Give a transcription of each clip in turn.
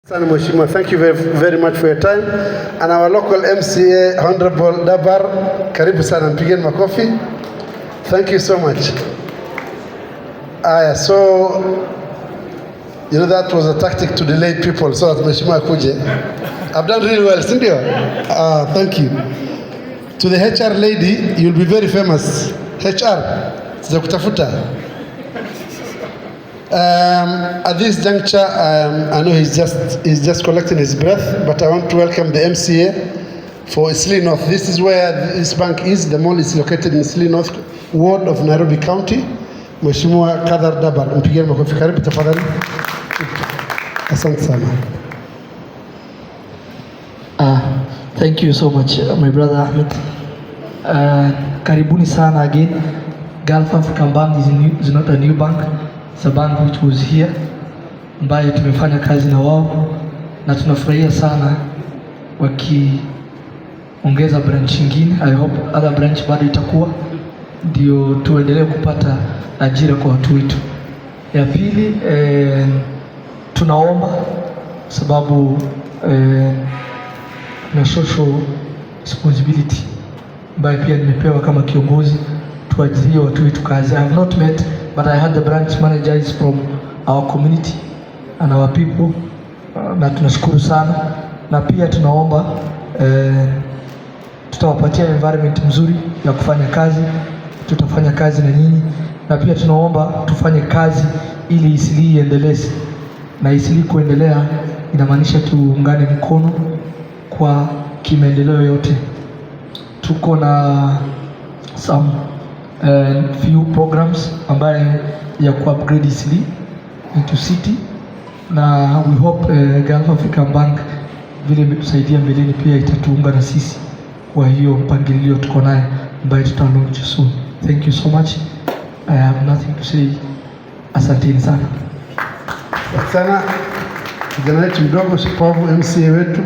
Mheshimiwa, thank you very much for your time. And our local MCA, Honorable Dabar, karibu sana, mpigeni makofi. Thank you so much. So, you know, that was a tactic to delay people so that Mheshimiwa kuje. I've done really well, sindio? Thank you. To the HR lady, you'll be very famous. HR, sitakutafuta. At this juncture, I know he's just collecting his breath, but I want to welcome the MCA for Eastleigh North. This is where this bank is. The mall is located in Eastleigh North Ward of Nairobi County. Mheshimiwa Mca Dabar, mpigeni makofi, karibu tafadhali. Asante sana. Thank you so much, my brother Ahmed. Karibuni sana again. Gulf African Bank is not a new bank. It's a bank which was here, ambaye tumefanya kazi na wao na tunafurahia sana wakiongeza branch nyingine. I hope other branch bado itakuwa ndio tuendelee kupata ajira kwa watu wetu. Ya pili, tunaomba sababu na social responsibility ambaye pia nimepewa kama kiongozi, tuajirie watu wetu kazi. I have not met, but I had the branch managers from our community and our people, na tunashukuru sana, na pia tunaomba tutawapatia environment mzuri ya kufanya kazi, tutafanya kazi na nyinyi, na pia tunaomba tufanye kazi ili Eastleigh iendelee, na Eastleigh kuendelea inamaanisha tuungane mkono kwa kimaendeleo yote. Tuko na some few programs ambaye ya ku-upgrade Eastleigh into city, na we hope Gulf African Bank vile imetusaidia mbeleni pia itatuunga na sisi kwa hiyo mpangilio tuko naye ambaye tutalaunch soon. Thank you so much. I have nothing to say. Asanteni sana. Sana kijana wetu mdogo shupavu MCA wetu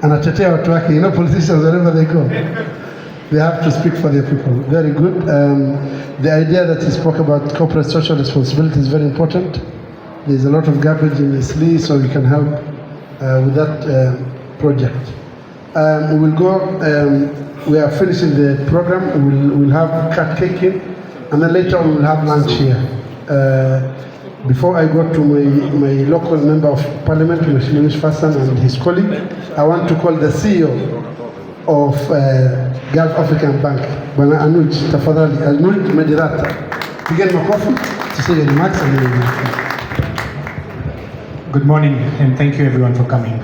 anatetea watu wake. You know, politicians wherever they go, they have to speak for their people. Very good. The idea that he spoke about corporate social responsibility is very important. There's a lot of garbage in Eastleigh, so we can help with that project. We will go. We are finishing the program. We'll have cut cake in, and then later we will have lunch here. Before I go to my local member of parliament, Mr. Yussuf Hassan and his colleague, I want to call the CEO of Gulf African Bank, Bwana Anuj, tafadhali. Anuj Medirata. Pigeni makofi to say your remarks and then Good morning, and thank you everyone for coming.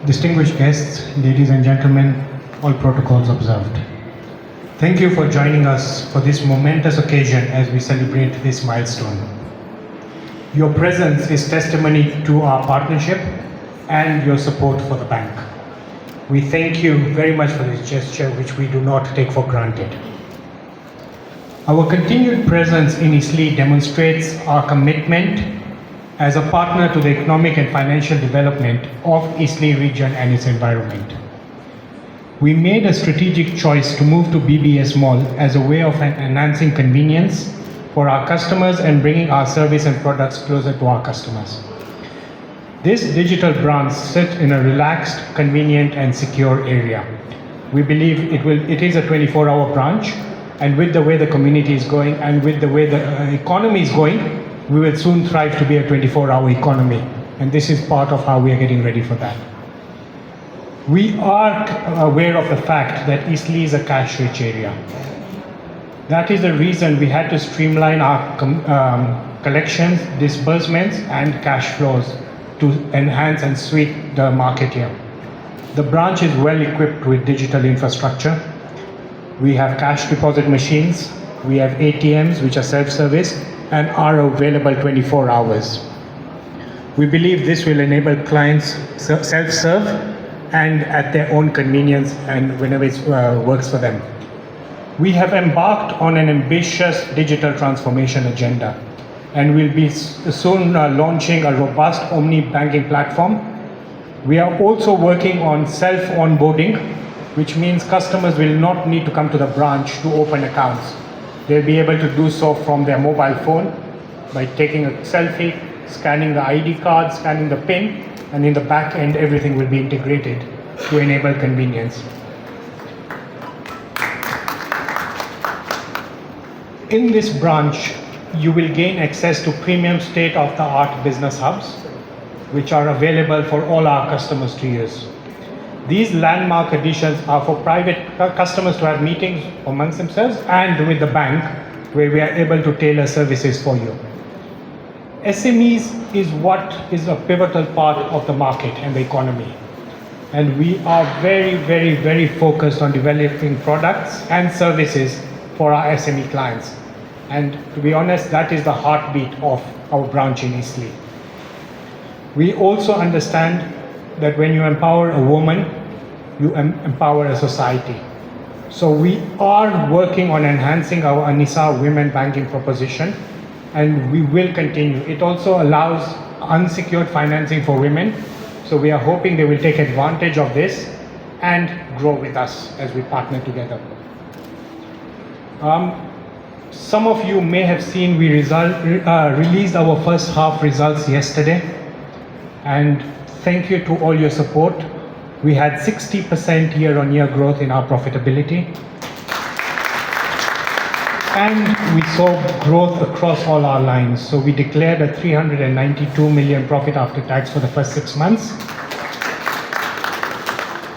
Distinguished guests, ladies and gentlemen, all protocols observed. Thank you for joining us for this momentous occasion as we celebrate this milestone. Your presence is testimony to our partnership and your support for the bank. We thank you very much for this gesture, which we do not take for granted. Our continued presence in Eastleigh demonstrates our commitment as a partner to the economic and financial development of Eastleigh region and its environment. We made a strategic choice to move to BBS Mall as a way of enhancing convenience for our customers and bringing our service and products closer to our customers. This digital branch sits in a relaxed, convenient and secure area. We believe it is a 24-hour branch, and with the way the community is going and with the way the economy is going, we will soon thrive to be a 24-hour economy, and this is part of how we are getting ready for that. We are aware of the fact that Eastleigh is a cash-rich area. That is the reason we had to streamline our collections, disbursements and cash flows to enhance and sweep the market here. The branch is well equipped with digital infrastructure. We have cash deposit machines, we have ATMs which are self-service and are available 24 hours. We believe this will enable clients self-serve and at their own convenience and whenever it works for them. We have embarked on an ambitious digital transformation agenda, and we'll be soon launching a robust omni-banking platform. We are also working on self-onboarding, which means customers will not need to come to the branch to open accounts. They'll be able to do so from their mobile phone by taking a selfie, scanning the ID card, scanning the PIN, and in the back end, everything will be integrated to enable convenience. In this branch, you will gain access to premium state-of-the-art business hubs, which are available for all our customers to use. These landmark additions are for private customers to have meetings amongst themselves and with the bank, where we are able to tailor services for you. SMEs is what is a pivotal part of the market and the economy. And we are very, very, very focused on developing products and services for our SME clients. And to be honest, that is the heartbeat of our branch in Eastleigh. We also understand that when you empower a woman, you empower a society. So we are working on enhancing our Anisa women banking proposition, and we will continue. It also allows unsecured financing for women. So we are hoping they will take advantage of this and grow with us as we partner together. Some of you may have seen we released our first half results yesterday. And thank you to all your support. We had 60% year-on-year growth in our profitability. And we saw growth across all our lines. So we declared a 392 million profit after tax for the first 6 months.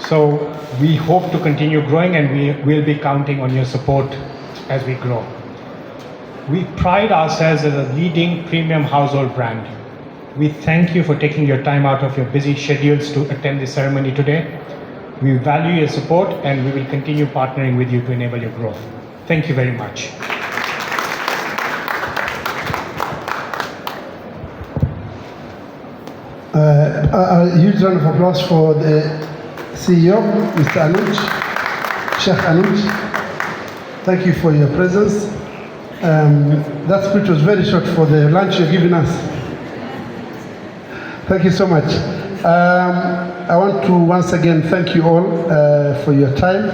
So we hope to continue growing, and we will be counting on your support as we grow. We pride ourselves as a leading premium household brand. We thank you for taking your time out of your busy schedules to attend this ceremony today. We value your support, and we will continue partnering with you to enable your growth. Thank you very much. A huge round of applause for the CEO, Mr. Anuj, Sheikh Anuj. Thank you for your presence. That speech was very short for the lunch you're giving us. Thank you so much. I want to once again thank you all for your time.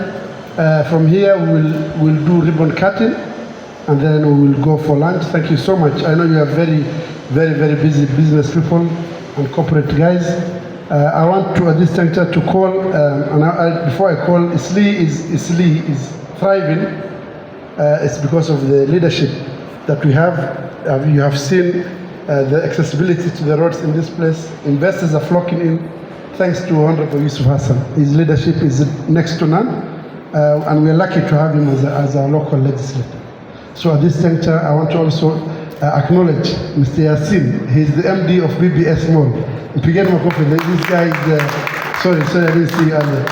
From here, we'll do ribbon cutting, and then we will go for lunch. Thank you so much. I know you are very, very, very busy business people and corporate guys. I want to at this juncture to call, before I call, Eastleigh is thriving. It's because of the leadership that we have. You have seen the accessibility to the roads in this place. Investors are flocking in, thanks to Honorable Yussuf Hassan. His leadership is next to none, and we are lucky to have him as our local legislator. So at this juncture, I want to also acknowledge Mr. Yassin. He's the MD of BBS Mall. This guy is, sorry, I didn't see you earlier.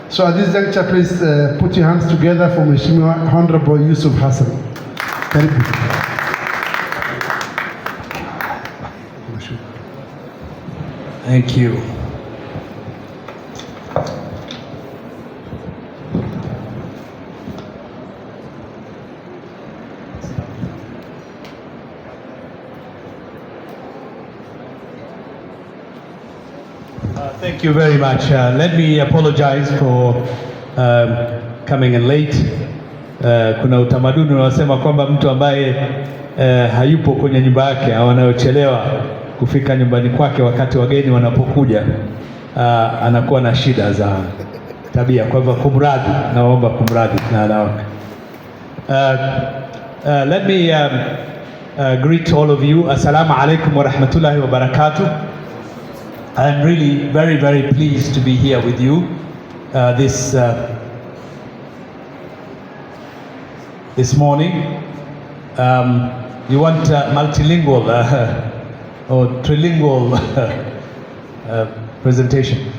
So at this juncture, please put your hands together for Mheshimiwa Honorable Yussuf Hassan. Karibu. Thank you. Thank you very much. Let me apologize for coming in late. Kuna utamaduni unasema kwamba mtu ambaye hayupo kwenye nyumba yake au anayochelewa kufika nyumbani kwake wakati wageni wanapokuja anakuwa na shida za tabia. Kwa hivyo kumradhi, naomba kumradhi na let me greet all of you. Assalamu alaikum wa rahmatullahi wa barakatuh. I'm really very, very pleased to be here with you this morning. You want multilingual or trilingual presentation.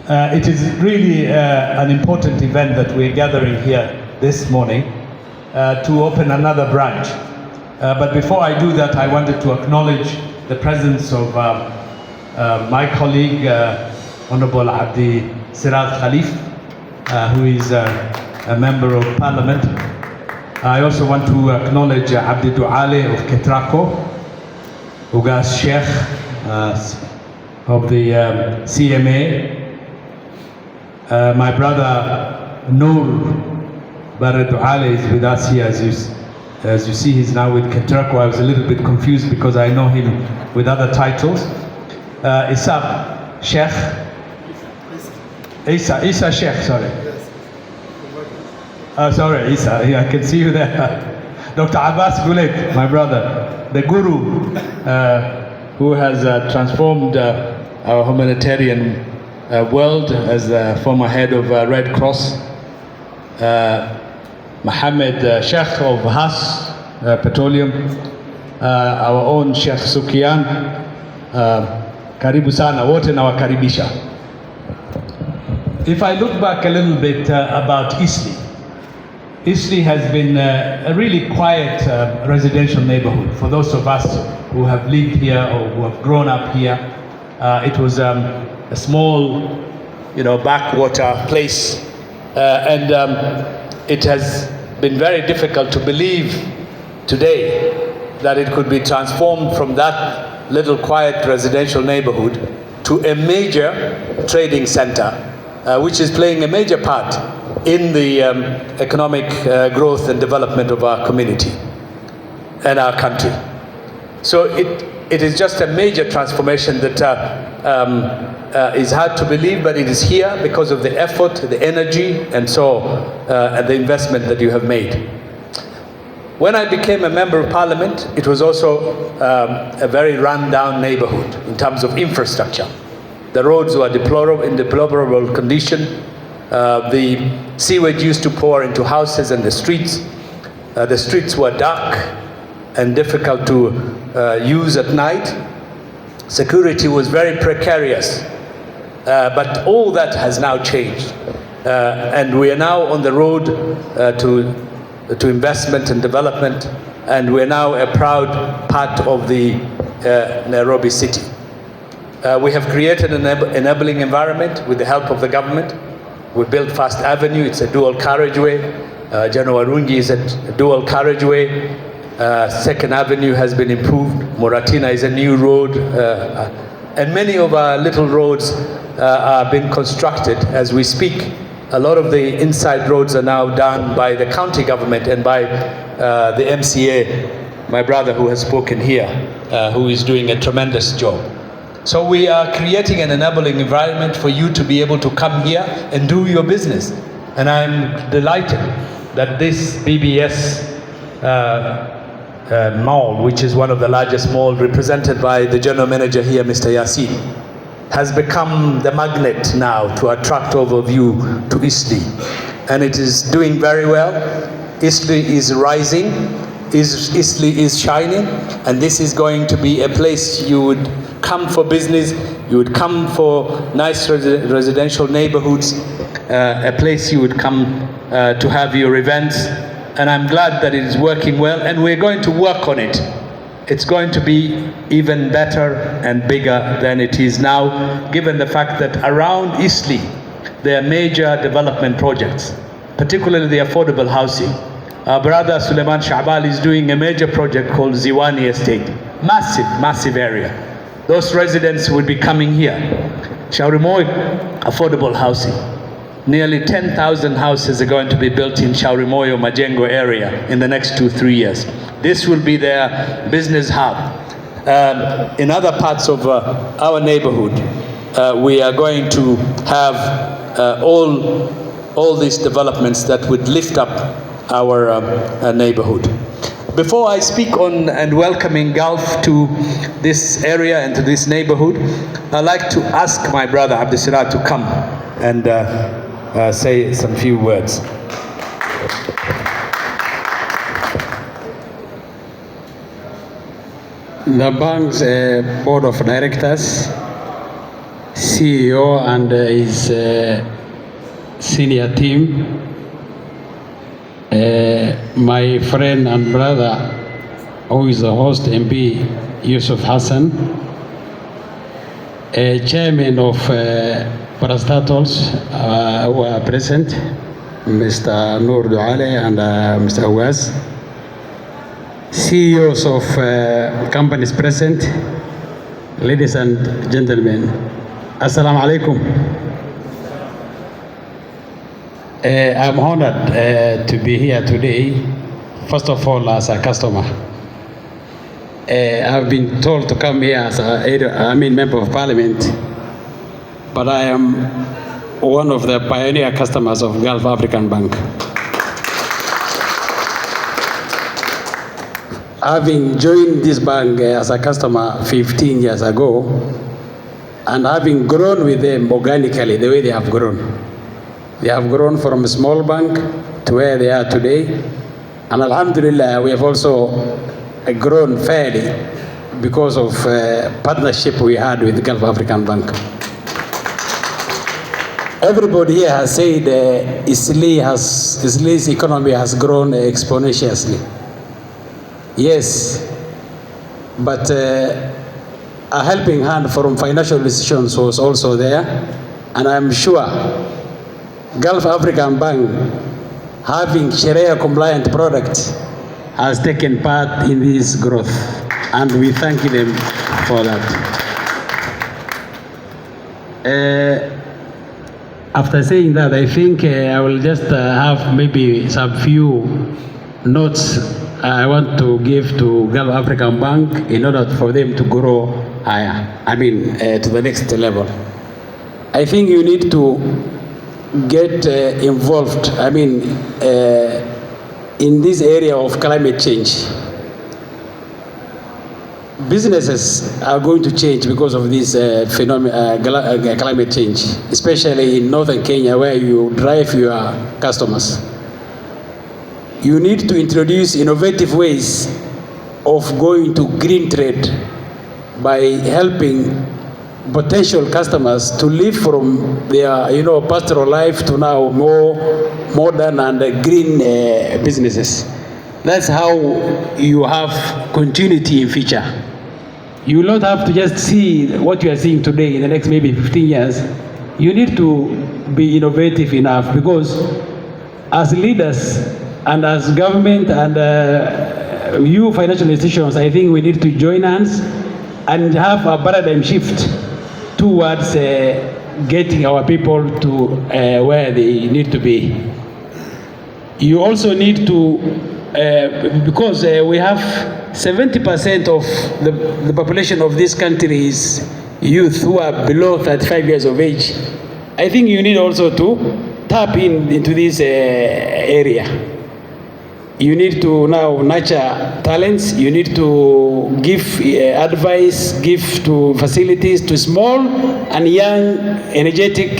It is really an important event that we're gathering here this morning to open another branch. But before I do that, I wanted to acknowledge the presence of my colleague, Honorable Abdi Sirat Khalif, who is a member of parliament. I also want to acknowledge Abdi Duale of Ketrako, Ugas Sheikh of the CMA, my brother Noor Barre Duale is with us here, As you see, he's now with Keterco. I was a little bit confused because I know him with other titles. Isab Sheikh. Isa Sheikh, sorry. Sorry, Isa, yeah, I can see you there. Dr. Abbas Gulet, my brother, the guru who has transformed our humanitarian world as the former head of Red Cross. Mohammed Sheikh of Has Petroleum, our own Sheikh Sukian. Karibu sana, wote nawakaribisha. If I look back a little bit about Eastleigh, Eastleigh has been a really quiet residential neighborhood. For those of us who have lived here or who have grown up here, it was a small, backwater place, and it has been very difficult to believe today that it could be transformed from that little quiet residential neighborhood to a major trading center, which is playing a major part in the economic growth and development of our community and our country. So it is just a major transformation that is hard to believe, but it is here because of the effort, the energy, and the investment that you have made. When I became a member of parliament, it was also a very run-down neighborhood in terms of infrastructure. The roads were in deplorable condition. The sewage used to pour into houses and the streets. The streets were dark and difficult to use at night. Security was very precarious. But all that has now changed. And we are now on the road to investment and development, and we are now a proud part of the Nairobi city. We have created an enabling environment with the help of the government. We built First Avenue, it's a dual carriageway. General Warungi is a dual carriageway. Second Avenue has been improved. Moratina is a new road. And many of our little roads are being constructed as we speak. A lot of the inside roads are now done by the county government and by the MCA, my brother who has spoken here, who is doing a tremendous job. So we are creating an enabling environment for you to be able to come here and do your business. And I'm delighted that this BBS mall, which is one of the largest malls represented by the general manager here, Mr. Yassin, has become the magnet now to attract overview to Eastleigh. And it is doing very well. Eastleigh is rising, Eastleigh is shining, and this is going to be a place you would come for business, you would come for nice residential neighborhoods, a place you would come to have your events. And I'm glad that it is working well, and we're going to work on it. It's going to be even better and bigger than it is now, given the fact that around Eastleigh there are major development projects, particularly the affordable housing. Our brother Suleiman Shabal is doing a major project called Ziwani Estate. Massive area. Those residents will be coming here. Shaurimoy, affordable housing. Nearly 10,000 houses are going to be built in Shaurimoyo Majengo area in the next 2-3 years. This will be their business hub. In other parts of our neighborhood, we are going to have all these developments that would lift up our neighborhood. Before I speak on and welcoming Gulf to this area and to this neighborhood, I'd like to ask my brother Abdisiraj to come and say some few words. The bank's board of directors, CEO and his senior team, my friend and brother who is the host, MP Yussuf Hassan, chairman of parastatals who are present, Mr. Noor Duale and Mr. Awaz, CEOs of companies present, ladies and gentlemen, Assalamu alaikum. I'm honored to be here today first of all, as a customer. I've been told to come here as member of parliament, but I am one of the pioneer customers of Gulf African Bank. Having joined this bank as a customer 15 years ago, and having grown with them organically the way they have grown. They have grown from a small bank to where they are today. And Alhamdulillah, we have also grown fairly because of partnership we had with the Gulf African Bank. Everybody here has said Eastleigh's economy has grown exponentially. Yes, but a helping hand from financial institutions was also there, and I'm sure Gulf African Bank, having Sharia compliant products, has taken part in this growth, and we thank them for that. After saying that, I think I will just have maybe some few notes I want to give to Gulf African Bank in order for them to grow higher, to the next level. I think you need to get involved, in this area of climate change. Businesses are going to change because of this climate change, especially in northern Kenya where you drive your customers. You need to introduce innovative ways of going to green trade by helping potential customers to live from their pastoral life to now more modern and green businesses. That's how you have continuity in future. You will not have to just see what you are seeing today in the next maybe 15 years. You need to be innovative enough, because as leaders and as government and you financial institutions, I think we need to join hands and have a paradigm shift towards getting our people to where they need to be. You also need to, because we have 70% of the population of this country is youth who are below 35 years of age. I think you need also to tap into this area. You need to now nurture talents. You need to give advice, give to facilities to small and young, energetic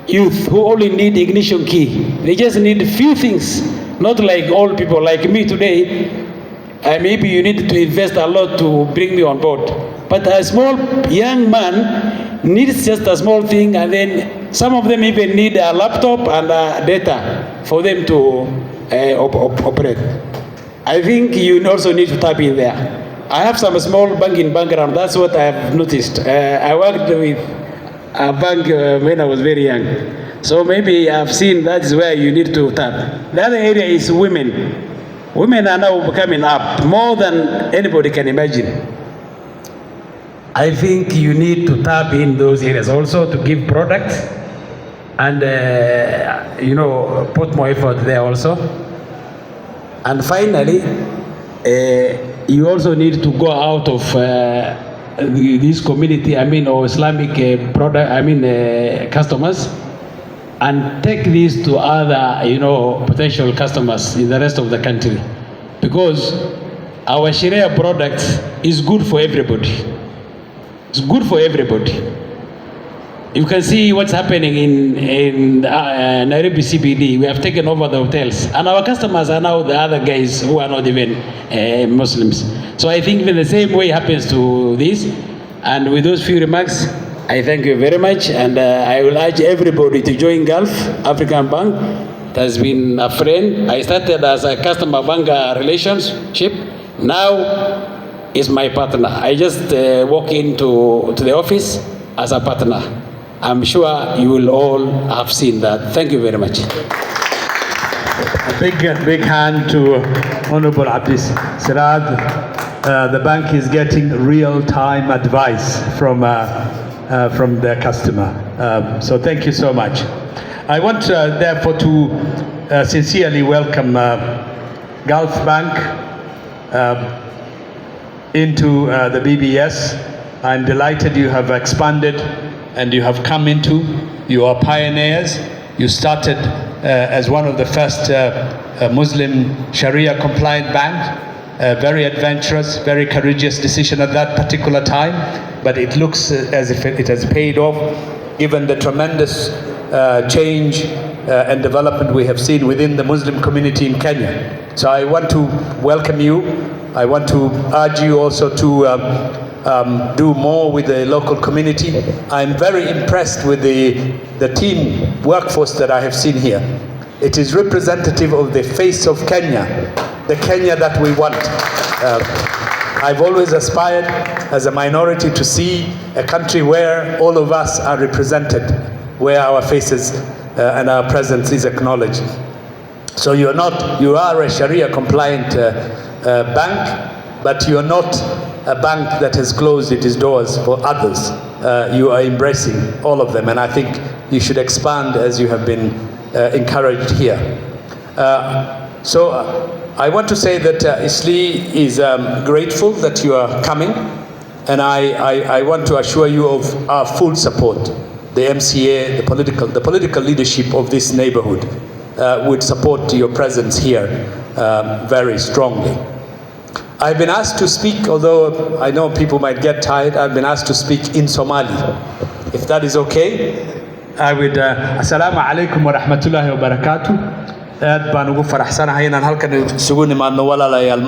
youth who only need ignition key. They just need a few things, not like old people like me today. Maybe you need to invest a lot to bring me on board. But a small young man needs just a small thing, and then some of them even need a laptop and data for them to operate. I think you also need to tap in there. I have some small banking background. That's what I have noticed. I worked with a bank when I was very young. So maybe I've seen that is where you need to tap. The other area is women. Women are now coming up more than anybody can imagine. I think you need to tap in those areas also to give products and put more effort there also. And finally, you also need to go out of this community, or Islamic customers, and take this to other potential customers in the rest of the country, because our Sharia product is good for everybody. It's good for everybody. You can see what's happening in Nairobi CBD. We have taken over the hotels, and our customers are now the other guys who are not even Muslims. So I think the same way happens to this. And with those few remarks, I thank you very much, and I will urge everybody to join Gulf African Bank. It has been a friend. I started as a customer banker relationship. Now is my partner. I just walk into the office as a partner. I'm sure you will all have seen that. Thank you very much. A big hand to Honorable Abdi Sirad. The bank is getting real-time advice from the customer. So thank you so much. I want therefore to sincerely welcome Gulf Bank into the BBS. I'm delighted you have expanded and you have come into. You are pioneers. You started as one of the first Muslim Sharia compliant banks. Very adventurous, very courageous decision at that particular time, but it looks as if it has paid off given the tremendous change and development we have seen within the Muslim community in Kenya. So I want to welcome you. I want to urge you also to do more with the local community. I'm very impressed with the team workforce that I have seen here. It is representative of the face of Kenya, the Kenya that we want. I've always aspired as a minority to see a country where all of us are represented, where our faces and our presence is acknowledged. So you are a Sharia compliant bank, but you are not a bank that has closed its doors for others. You are embracing all of them, and I think you should expand as you have been encouraged here. So I want to say that Eastleigh is grateful that you are coming, and I want to assure you of our full support. The MCA, the political leadership of this neighborhood would support your presence here very strongly. I've been asked to speak, although I know people might get tired, I've been asked to speak in Somali. If that is okay, I would, Assalamu alaikum wa rahmatullahi wa barakatuh. Aad baan ugu faraxsanahay inaan halkan isugu nimaadno walaalayaal.